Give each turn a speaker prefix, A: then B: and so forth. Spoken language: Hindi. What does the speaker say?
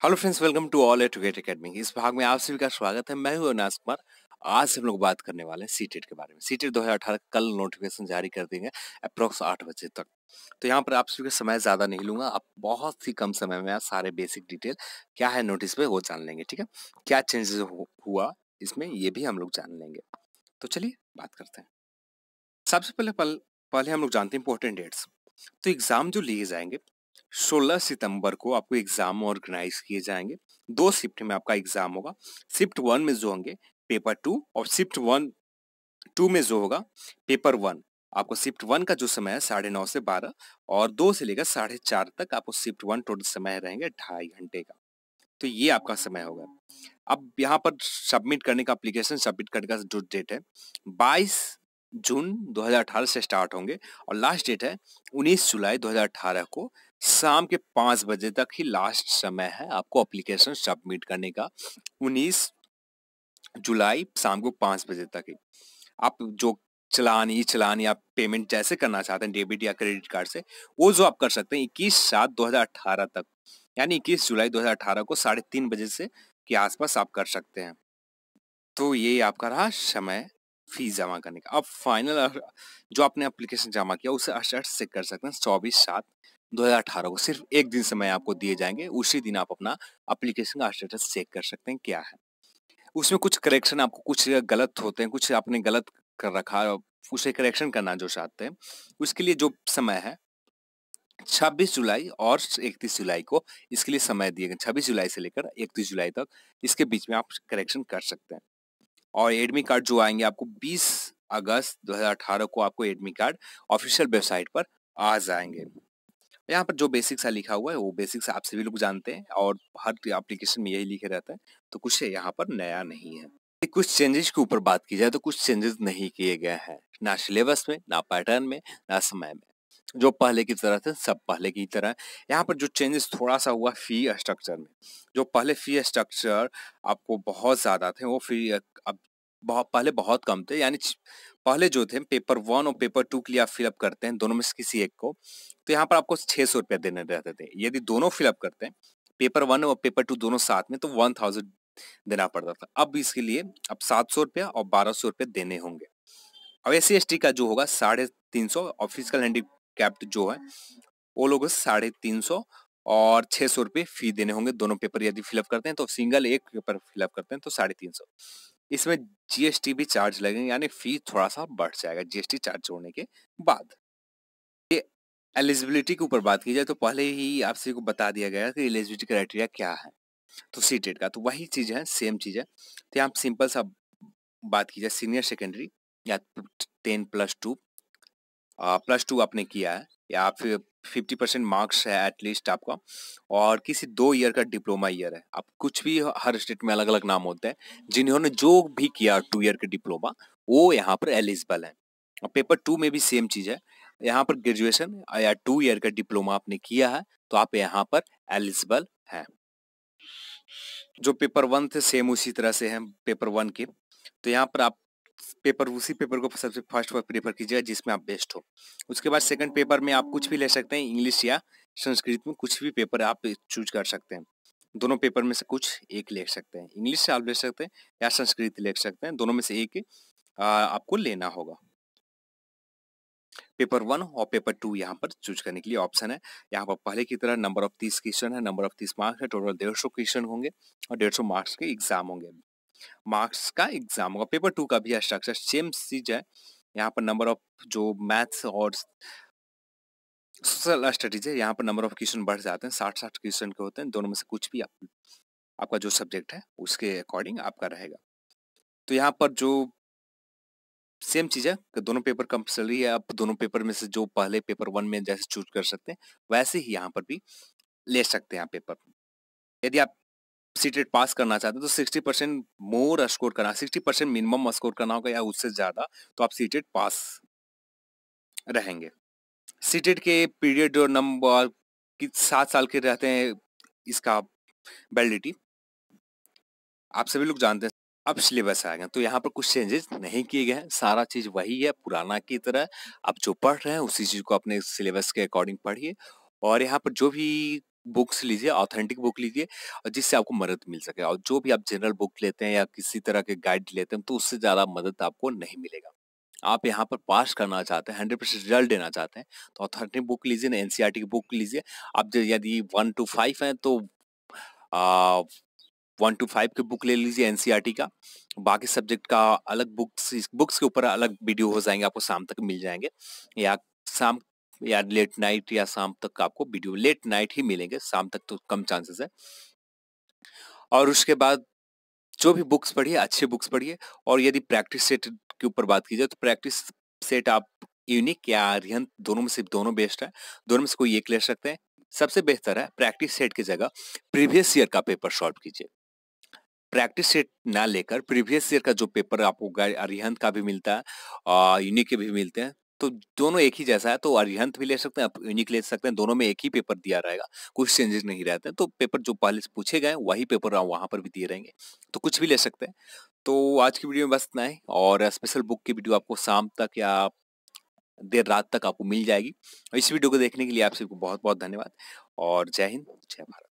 A: Hello friends, welcome to all educate academy. इस भाग में आप सभी का स्वागत है। मैं हूं अविनाश कुमार। आज हम लोग बात करने वाले हैं सीटेट के बारे में। सीटेट 2018 कल नोटिफिकेशन जारी कर देंगे अप्रोक्स 8 बजे तक। तो यहाँ पर आप सभी का समय ज़्यादा नहीं लूंगा। आप बहुत ही कम समय में सारे बेसिक डिटेल क्या है नोटिस पे वो जान लेंगे। ठीक है, क्या चेंजेस हुआ इसमें ये भी हम लोग जान लेंगे। तो चलिए बात करते हैं। सबसे पहले हम लोग जानते हैं इंपॉर्टेंट डेट्स। तो एग्जाम जो लिए जाएंगे 16 सितंबर को आपको एग्जाम ऑर्गेनाइज किए जाएंगे। 2 शिफ्ट में आपका एग्जाम होगा। शिफ्ट 1 में जो होंगे पेपर 2 और शिफ्ट 2 में जो होगा पेपर 1। आपको शिफ्ट 1 का जो समय है 9:30 से 12 और 2 से लेकर 4:30 तक आपको शिफ्ट 1 टोटल समय रहेंगे 2.5 घंटे का। तो ये आपका समय होगा। अब यहाँ पर सबमिट करने का एप्लीकेशन सबमिट करने का जो डेट है 22 जून 2018 से स्टार्ट होंगे और लास्ट डेट है 19 जुलाई 2018 को शाम के 5 बजे तक ही लास्ट समय है आपको एप्लीकेशन सबमिट करने का। 19 जुलाई शाम को 5 बजे तक ही आप जो चलान या पेमेंट जैसे करना चाहते हैं डेबिट या क्रेडिट कार्ड से वो जो आप कर सकते हैं 21/7/2018 तक, यानी 21 जुलाई 2018 को 3:30 बजे से के आसपास आप कर सकते हैं। तो ये आपका रहा समय फीस जमा करने का। अब फाइनल जो आपने एप्लीकेशन जमा किया उसे अस्टेट से कर सकते हैं 24/7/2018 को। सिर्फ एक दिन समय आपको दिए जाएंगे, उसी दिन आप अपना एप्लीकेशन का स्टेटस चेक कर सकते हैं क्या है। उसमें कुछ करेक्शन आपको कुछ गलत होते हैं, कुछ आपने गलत कर रखा है, उसे करेक्शन करना जो चाहते हैं उसके लिए जो समय है 26 जुलाई और 31 जुलाई को इसके लिए समय दिए गए। 26 जुलाई से लेकर 31 जुलाई तक इसके बीच में आप करेक्शन कर सकते हैं। और एडमिट कार्ड जो आएंगे आपको 20 अगस्त 2018 को आपको एडमिट कार्ड ऑफिशियल वेबसाइट पर आ जाएंगे। यहाँ पर जो बेसिक सा लिखा हुआ है वो बेसिक्स आप सभी लोग जानते हैं और हर एप्लीकेशन में यही लिखे रहता है, तो कुछ यहाँ पर नया नहीं है। कुछ चेंजेस के ऊपर बात की जाए तो कुछ चेंजेस नहीं किए गए हैं, ना सिलेबस में, ना पैटर्न में, ना समय में। जो पहले की तरह थे सब पहले की तरह है। यहाँ पर जो चेंजेस थोड़ा सा हुआ फी स्ट्रक्चर में। जो पहले फी स्ट्रक्चर आपको बहुत ज्यादा थे वो फी अब पहले बहुत कम थे। यानी पहले जो थे पेपर 1 और पेपर 2 के लिए आप फिलअप करते हैं दोनों में से किसी एक को, तो यहाँ पर आपको 600 रुपया देने रहते थे। यदि दोनों फिलअप करते हैं पेपर 1 और पेपर 2 दोनों साथ में तो 1000 देना पड़ता था। अब इसके लिए अब 700 रुपया और 1200 रुपये देने होंगे। अब SC/ST का जो होगा 350 और फिजिकल हैंडीकैप्ड जो है वो लोग 350 और 600 रुपये फी देने होंगे। दोनों पेपर यदि फिलअप करते हैं तो सिंगल एक पेपर फिलअप करते हैं तो 350। इसमें GST भी चार्ज लगेंगे, यानी फी थोड़ा सा बढ़ जाएगा GST चार्ज जोड़ने के बाद। ये एलिजिबिलिटी के ऊपर बात की जाए तो पहले ही आप सभी को बता दिया गया कि एलिजिबिलिटी क्राइटेरिया क्या है। तो सीटेट का तो वही चीज है, सेम चीज है। तो यहाँ सिंपल सा बात की जाए सीनियर सेकेंडरी या 10+2 +2 आपने किया है या फिर 50% मार्क्स है एटलीस्ट आपका, और किसी 2 ईयर का डिप्लोमा ईयर है। आप कुछ भी, हर स्टेट में अलग अलग नाम होते हैं। जिन्होंने जो भी किया 2 ईयर का डिप्लोमा वो यहाँ पर एलिजिबल है। और पेपर 2 में भी सेम चीज है। यहाँ पर ग्रेजुएशन या 2 ईयर का डिप्लोमा आपने किया है तो आप यहाँ पर एलिजिबल है। जो पेपर 1 थे सेम उसी तरह से हैं पेपर 1 के। तो यहाँ पर आप उसी पेपर को सबसे फर्स्ट प्रेफर कीजिएगा जिसमें आप बेस्ट हो। उसके बाद सेकंड पेपर में आप कुछ भी ले सकते हैं, इंग्लिश या संस्कृत में कुछ भी पेपर आप चूज कर सकते हैं। दोनों पेपर में से कुछ एक ले सकते हैं, इंग्लिश से आप ले सकते हैं या संस्कृत ले सकते हैं। दोनों में से एक आपको लेना होगा। पेपर 1 और पेपर 2 यहाँ पर चूज करने के लिए ऑप्शन है। यहाँ पर पहले की तरह नंबर ऑफ 30 क्वेश्चन है, नंबर ऑफ 30 मार्क्स है, टोटल 150 क्वेश्चन होंगे और 150 मार्क्स के एग्जाम होंगे। मार्क्स का एग्जाम होगा। पेपर 2 का भी स्ट्रक्चर सेम चीज है। यहाँ पर नंबर ऑफ जो मैथ्स और सोशल स्टडीज है यहाँ पर नंबर ऑफ क्वेश्चन बढ़ जाते हैं, 60 क्वेश्चन के होते हैं। दोनों में से कुछ भी आपका जो सब्जेक्ट है उसके अकॉर्डिंग आपका रहेगा। तो यहाँ पर जो सेम चीज है कि दोनों पेपर कंपल्सरी है। आप दोनों पेपर में से जो पहले पेपर 1 में जैसे चूज कर सकते हैं वैसे ही यहाँ पर भी ले सकते हैं आप पेपर। यदि आप सीटेट पास करना चाहते हैं तो 60% मोर स्कोर करना, 60% मिनिमम स्कोर करना होगा या उससे ज्यादा, तो आप सीटेट पास रहेंगे। सीटेट के पीरियड और नंबर 7 साल के रहते हैं इसका वैलिडिटी, आप सभी लोग जानते हैं। अब सिलेबस आएगा तो यहाँ पर कुछ चेंजेस नहीं किए गए हैं, सारा चीज वही है पुराना की तरह। आप जो पढ़ रहे हैं उसी चीज को अपने सिलेबस के अकॉर्डिंग पढ़िए। और यहाँ पर जो भी बुक्स लीजिए, ऑथेंटिक बुक लीजिए और जिससे आपको मदद मिल सके। और जो भी आप जनरल बुक लेते हैं या किसी तरह के गाइड लेते हैं तो उससे ज़्यादा मदद आपको नहीं मिलेगा। आप यहाँ पर पास करना चाहते हैं, 100% रिजल्ट देना चाहते हैं, तो ऑथेंटिक बुक लीजिए ना, एनसीईआरटी की बुक लीजिए। आप यदि 1 to 5 हैं तो 1 to 5 की बुक ले लीजिए एनसीईआरटी का। बाकी सब्जेक्ट का अलग बुक्स बुक्स के ऊपर अलग वीडियो हो जाएंगे, आपको शाम तक मिल जाएंगे, या शाम या लेट नाइट या शाम तक आपको वीडियो, लेट नाइट ही मिलेंगे, शाम तक तो कम चांसेस है। और उसके बाद जो भी बुक्स पढ़िए, अच्छे बुक्स पढ़िए। और यदि प्रैक्टिस सेट के ऊपर बात की जाए तो प्रैक्टिस सेट आप यूनिक या आर्यन दोनों में से दोनों बेस्ट है, दोनों में से कोई एक ले सकते हैं। सबसे बेहतर है प्रैक्टिस सेट की जगह प्रीवियस ईयर का पेपर सॉल्व कीजिए। प्रैक्टिस सेट ना लेकर प्रीवियस ईयर का जो पेपर आपको अरिहंत का भी मिलता है और यूनिक के भी मिलते हैं, तो दोनों एक ही जैसा है, तो अरिहंत भी ले सकते हैं, आप यूनिक ले सकते हैं, दोनों में एक ही पेपर दिया रहेगा, कुछ चेंजेस नहीं रहते हैं। तो पेपर जो पहले से पूछे गए वही पेपर वहां पर भी दिए रहेंगे, तो कुछ भी ले सकते हैं। तो आज की वीडियो में बस इतना ही, और स्पेशल बुक की वीडियो आपको शाम तक या देर रात तक आपको मिल जाएगी। इस वीडियो को देखने के लिए आप सबको बहुत बहुत धन्यवाद, और जय हिंद, जय भारत।